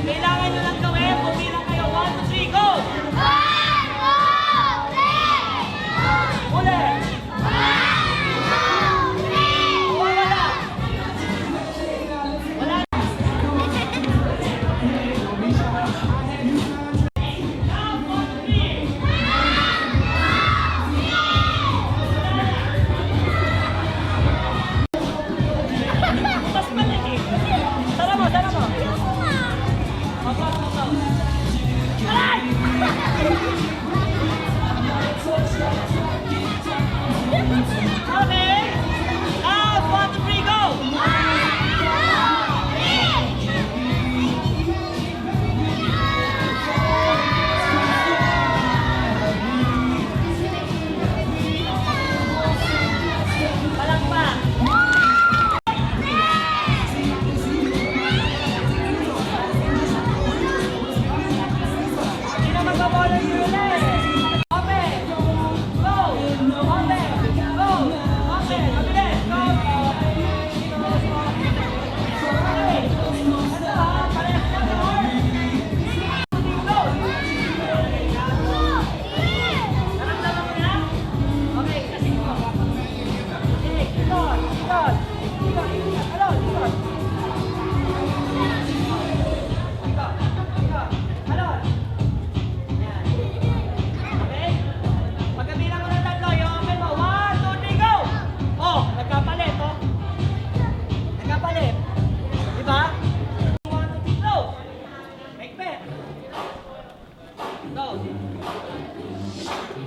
Kailangan nyo lang gawin. Bumilang kayo. 1, 2, 3, go! 1, 2, 3! Ulit! 1, 2, 3! Wala! Wala!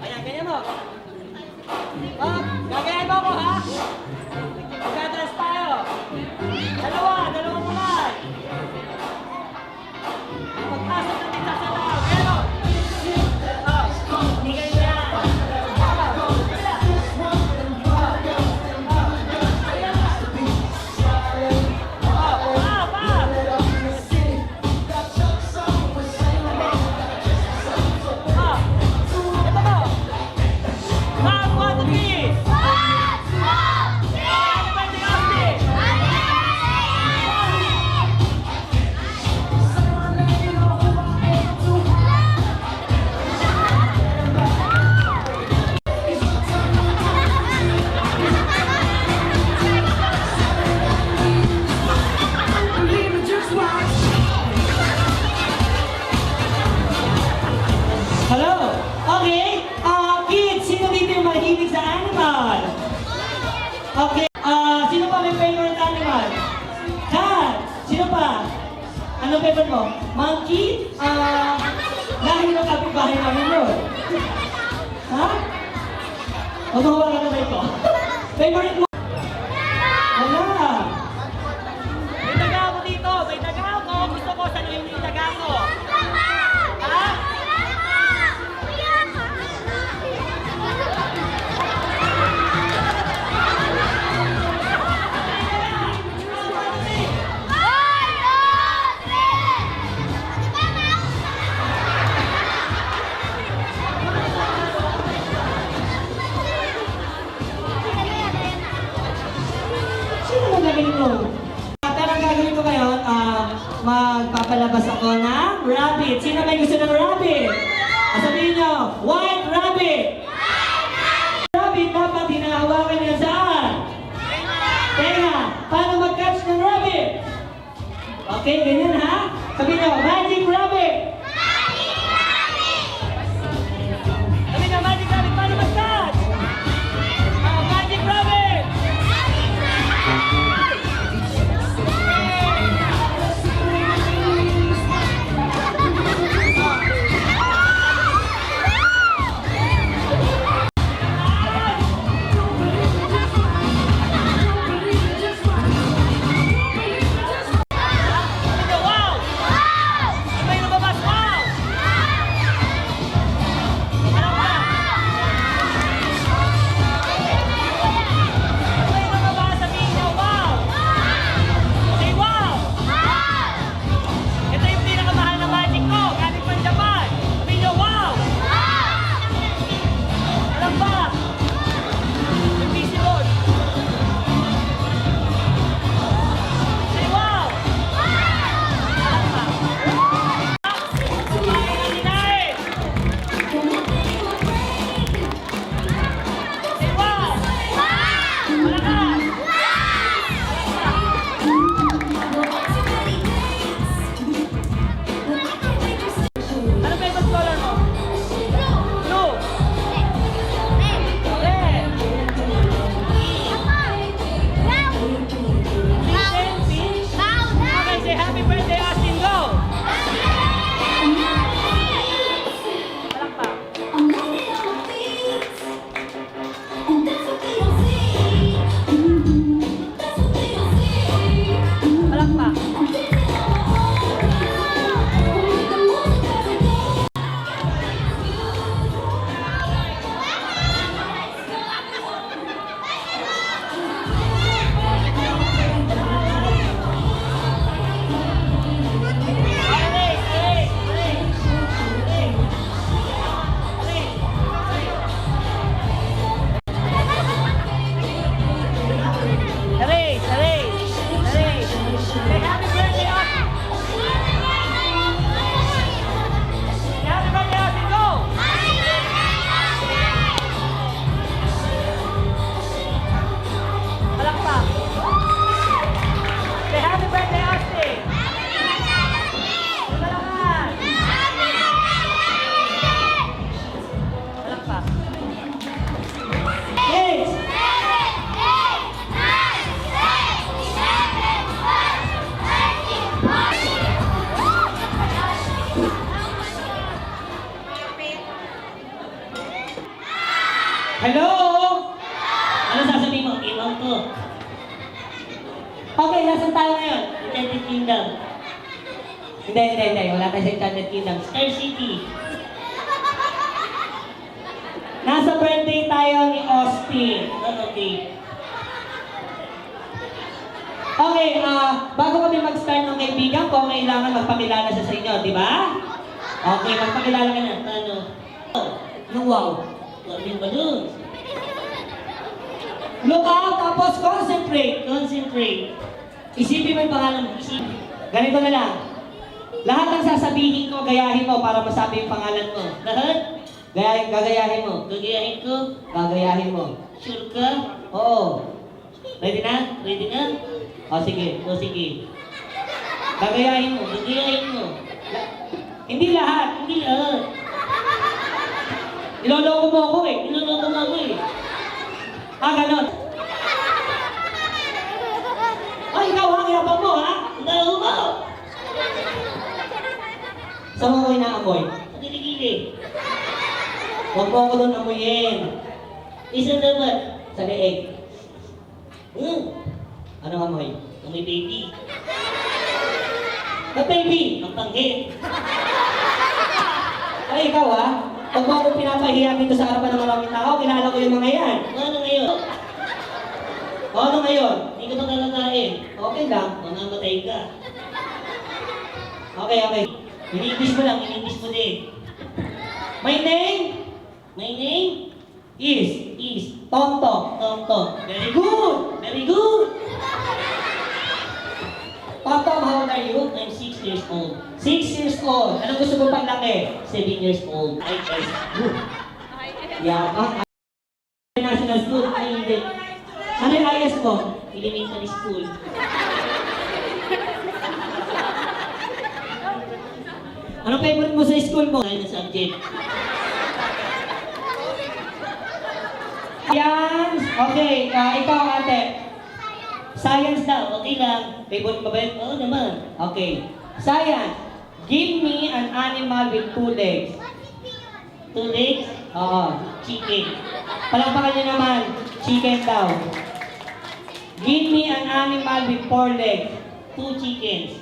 Ayan, ganyan mo. Oh, gagayan mo ako, ha? Magdadress tayo. Dalawang kamay. Pagpasok natin sa salaw. Ganyan mo. Oh, hindi ganyan yan. Hello? Okay. Kids, sino dito yung mahilig sa animal? Okay. Sino pa may favorite animal? Cat. Sino pa? Ano favorite mo? Monkey? Dahil na kapitbahay namin yun. Ha? Magawa ka na ba ito? Favorite mo? Wala. May taga ako dito. May taga ako. Gusto ko saluhin yung taga ko. Ha? Magpapalabas ako ng rabbit. Sino may gusto ng rabbit? Sabihin nyo, white rabbit! Rabbit, dapat hinahawakan niya saan? Tenga! Paano mag-catch ng rabbit? Okay, ganyan ha? Sabihin nyo, magic rabbit! Sabihin nyo, magic rabbit, paano mag-catch? Magic rabbit! Hello? Ano sasabihin mo? Iwan ko. Okay, nasan tayo ngayon? Enchanted Kingdom. Hindi. Wala tayo sa Enchanted Kingdom. Star City. Nasa birthday tayo ni Austin. Okay. Okay, bago kami mag-start ng kaibigan ko, kailangan magpakilala siya sa inyo, di ba? Okay, magpakilala ka na. Ano? Yung wow. Yung balloon. Look out, tapos concentrate. Concentrate. Isipin mo yung pangalan mo. Isipin. Ganito na lang. Lahat ng sasabihin ko, gayahin mo para masabi yung pangalan mo. Lahat? Gagayahin mo. Gagayahin ko? Gagayahin mo. Sure ka? Oo. Ready na? Ready na? O sige. Gagayahin mo. Gagayahin mo. Hindi lahat. Hindi lahat. Niloloko mo ako eh. Niloloko mo ako eh. Ganon. Ay, ikaw ang yabang mo ha? Ikaw mo. Saan mo ko inaamoy? Sa kilikili. Huwag mo ako doon amuyin. Isa dapat. Sa leeg. Anong amoy? Amoy baby. The baby! Ang panggit. Ay, ikaw ha? Huwag mo akong pinapahiya dito sa harapan ng maraming tao. Kilala ko yung mga yan. Ano ngayon? Ano ngayon? Hindi ka magkakakain. Okay lang. Mamamatay ka. Okay. In-English mo lang. In-English mo din. My name? My name? Is. Tonto. Very good. Tonto, how old are you? I'm 6 years old. 6 years old. Anong gusto mo pang laki? 7 years old. IS. Yeah. National School. Ay, hindi. Ano yung IS mo? Elementary School. Anong favorite mo sa school mo? Ano subject? Science. Okay, ikaw ate. Science daw, okay lang. Favorite mo ba yun? Oo naman. Okay. Science. Give me an animal with 2 legs. 2 legs? Oo. Chicken. Palakpakan niyo naman. Chicken daw. Give me an animal with 4 legs. 2 chickens.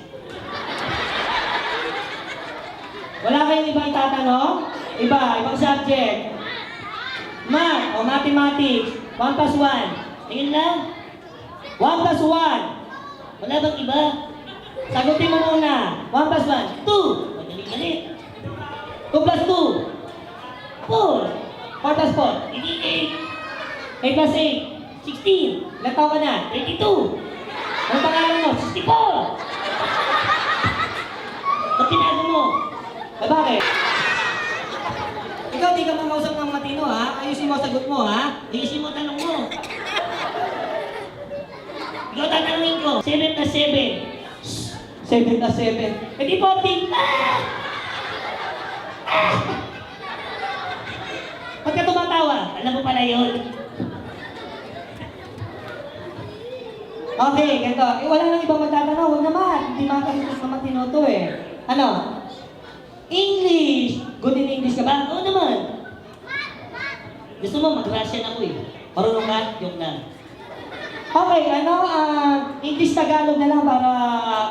Wala kayong ibang tatanong? Ibang subject. Math o mathematics. 1 plus 1. Tingin lang. 1 plus 1. Wala bang iba? Sagutin mo muna. 1 plus 1. 2. Madali. 2 plus 2. 4. 4 plus 4. Hindi 8. 8 plus 8. 16. Ilan taon ka na? 32. Anong pangalan mo? 64. Ba't tinago mo? Bakit? Ikaw di ka mamausap ng matino ha? Ayusin mo sagot mo ha? Ayusin mo tanong mo. Ikaw tatanungin ko. 7 plus 7. 7 plus 7. Hindi 14. Ba't ka tumatawa? Alam mo pala yun. Okay, ganito. Wala nang ibang magtatanong. Huwag naman. Hindi makakalitos naman tinoto eh. Ano? English! Good in English ka ba? Oo naman. Gusto mo, mag-Russian ako eh. Marunong ka? Yung na. Okay, English Tagalog na lang para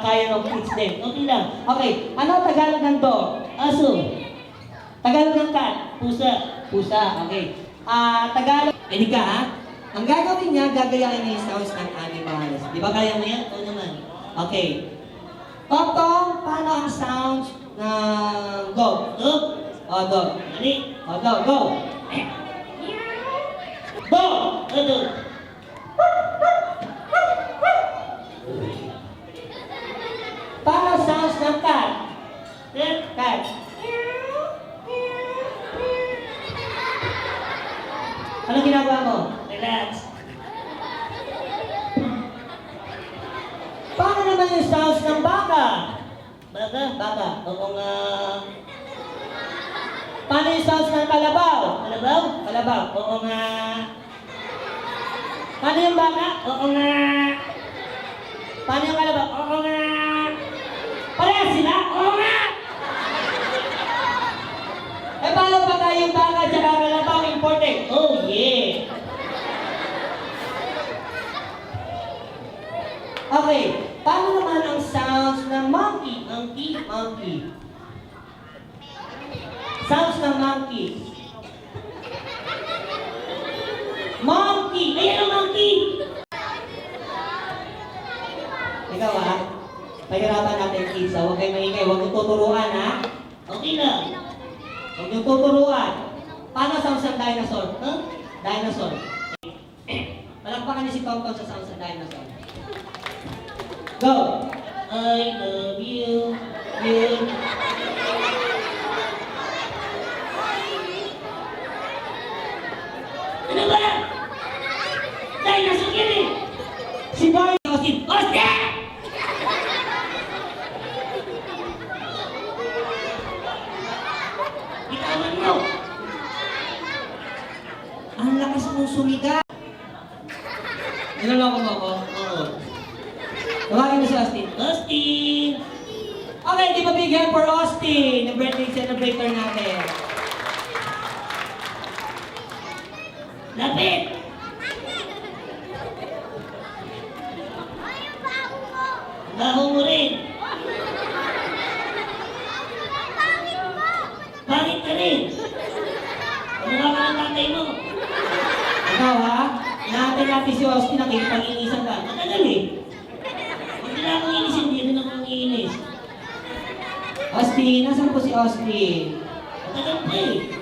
kaya ng kids din. Okay lang. Okay, ano Tagalog ng dog? Aso. Tagalog ng cat? Pusa, okay. Tagalog, pwede ka ha? Ang gagawin niya, gagayain niya yung sounds ng animals. Di ba kaya mo yan? Oo naman. Okay. Totong, paano ang sounds ng dog? Dog? Dog. Mali. Dog, go. Dog! Dog. Paano sounds ng cat? Cat. Anong ginagawa mo? Relax. Paano naman yung sounds ng baka? Baka. Oo nga. Paano yung sounds ng kalabaw? Kalabaw. Oo nga. Paano yung baka? Oo nga. Paano yung kalabaw? Oo nga. Parehas sila? Oo nga. Eh paano pa tayo yung baka at kalabaw important? Oh yeah. monkey. Sounds ng monkey. Monkey! Ayan ang monkey! Ikaw ha? Pahirapan natin kids ha? Huwag kayo maingay. Huwag yung tuturuan ha? Okay na. Huwag yung tuturuan. Paano sounds ng dinosaur? Huh? Dinosaur. Palakpakan niyo si Tonton sa sounds ng dinosaur. Go! I love you, you. Ano ba? Dinosaur yun eh! Si Barney Austin. Austin! Bitawan mo! Ang lakas mong sumiga! Niloloko mo ako? Oo. Tawagin mo si Austin. Austin! Okay, di ba big hand for Austin? Yung birthday celebrator natin. Lapit! Baho mo rin. Pangit ka rin. Kamukha ka ng tatay mo. Ikaw ha? Natin si Austin, nakikipag-iinisan ka. Matagal eh. Huwag nila akong inisin, hindi rin akong iinis. Austin, nasan po si Austin? Matagal pa eh.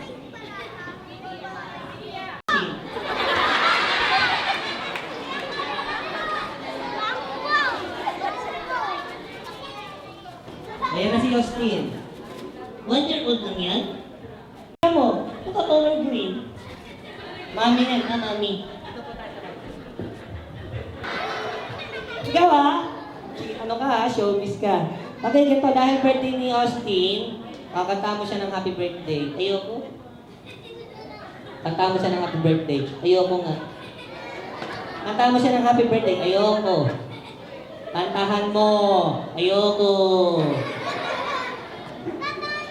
Ayan na si Austin. 1 year old lang yan? Alam mo, naka-color green. Mami yan, ha, mami. Ikaw ha? Ano ka ha? Showbiz ka. Okay, ganito, dahil birthday ni Austin, kakanta mo siya ng happy birthday. Ayoko. Kanta mo siya ng happy birthday. Ayoko nga. Kanta mo siya ng happy birthday. Ayoko. Kantahan mo. Ayoko.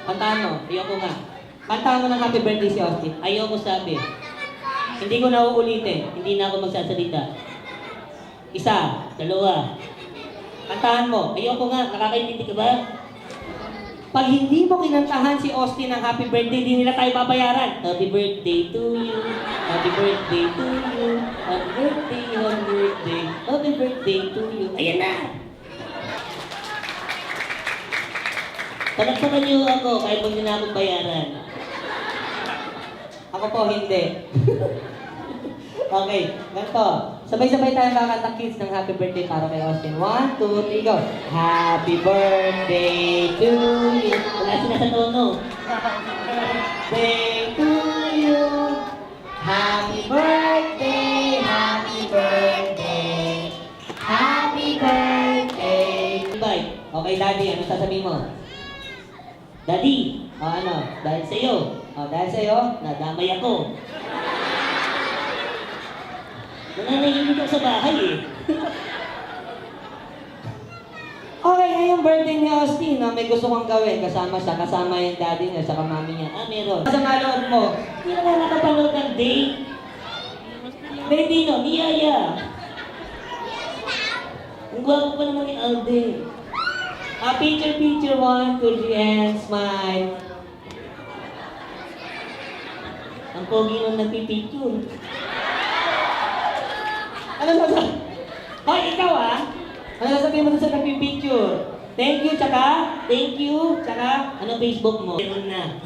Kantahan mo. Ayoko nga. Kantahan mo ng happy birthday si Austin. Ayoko sabi. Hindi ko na uulitin. Hindi na ako magsasalita. 1, 2. Kantahan mo. Ayoko nga. Nakakaintindi ka ba? Pag hindi mo kinantahan si Austin ng happy birthday, di nila tayo babayaran. Happy birthday to you. Happy birthday to you. Happy birthday, happy birthday. Happy birthday to you. Ayan na! Palagpakan niyo ako kahit huwag niyo na akong bayaran. Ako po, hindi. Okay, ganito. Sabay-sabay tayo kakanta kids ng happy birthday para kay Austin. 1, 2, 3, go! Happy birthday to you. Wala sila sa tono. Birthday to you. Happy birthday, happy birthday. Happy birthday. Bye. Okay, Daddy, ano sasabihin mo? Daddy, ano? Dahil sa'yo. Dahil sa'yo, nadamay ako. Nananahimik ako sa bahay eh. Okay, ngayong birthday ni Austin, may gusto kong gawin. Kasama yung daddy niya, saka mami niya. Meron. Sa malood mo, hindi na nga nakapanood ng date. Dino, niyaya. Ang gwapo pa naman ni Alden. Picture, 1, 2, 3, and smile. Ang pogi nung nagpipicture. Ano sasabihin? Hoy, ikaw ah! Ano sasabihin mo dun sa nagpipicture? Thank you, tsaka? Thank you, tsaka? Ano Facebook mo? Meron na.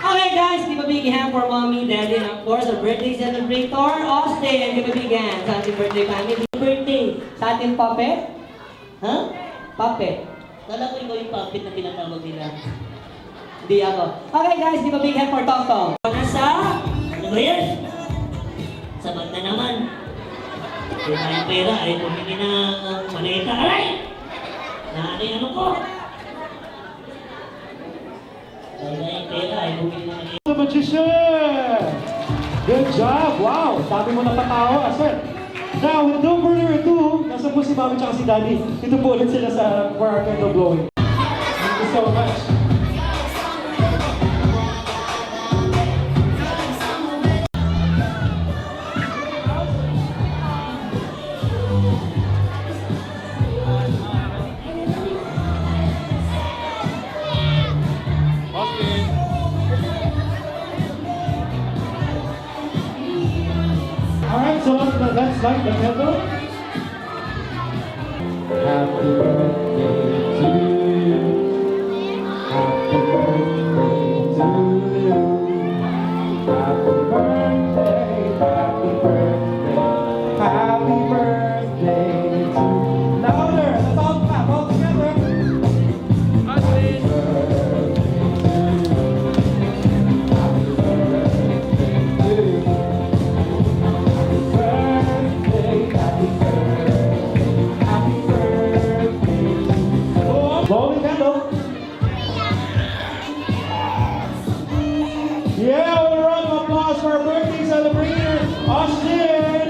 Okay guys, give a big hand for mommy, daddy, and of course, our birthday celebrator, Austin. Give a big hand sa ating birthday family. Birthday sa ating puppet? Huh? Puppet. Kala ko ikaw yung puppet na tinatawag nila. Hindi ako. Okay guys, give a big hand for Tongtong. Nasa? Ano ba yan? Sabat na naman. Kung tayong pera ay pumili na maleta. Aray! Ano yung ano ko? Kung tayong pera ay pumili na maleta. The magician! Good job! Wow! Sabi mo na patawa, sir. Now, with no further ado, nasa po si Mami tsaka si Daddy. Ito po ulit sila sa For Our Candle Blowing. Thank you so much. let's light the candle. Happy birthday to you. Happy birthday to you. Happy birthday, happy birthday, happy birthday to you. Louder, let's all clap all together. Happy birthday to you. Happy birthday to you. Happy birthday, happy birthday, happy birthday to you. Blow the candle. Yeah, a round of applause for our birthday celebrator, Austin!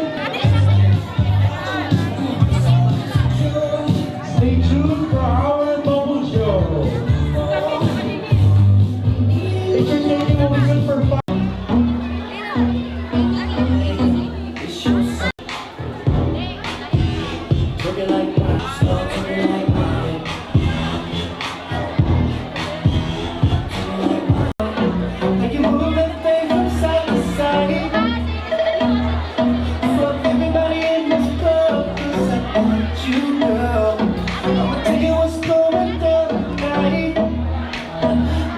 Stay tuned for our bubble show. Entertaining will be good for fun. Looking like mine, slow, looking like mine. Make you move that thing from side to side. Fuck everybody in this club, 'cause I want you, girl. I'ma tell you what's going down tonight.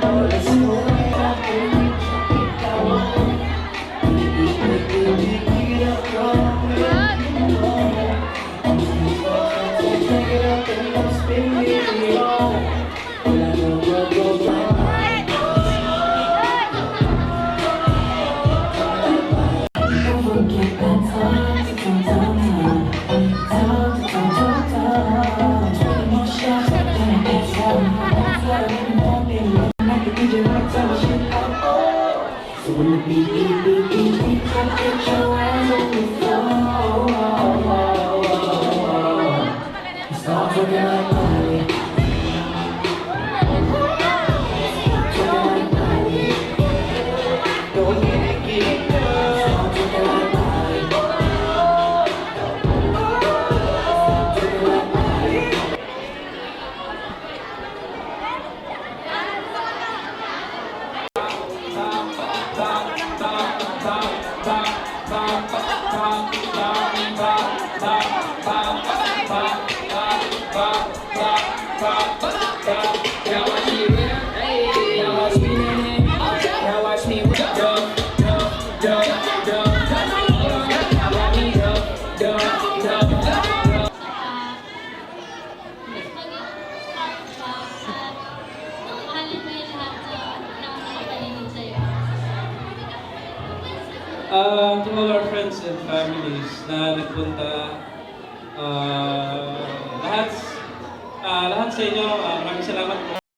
No, let's go right out there, pick that one. Pick it up, girl. Take it up and don't spin me wrong. When I know what goes right. So when the beat, beat, beat, beat, beat, come get your hands on the floor. Start talking like money. Talking like money. Don't get it, girl. Start talking like money. Talking like money. To all our friends and families na nagpunta, lahat sa inyo, maraming salamat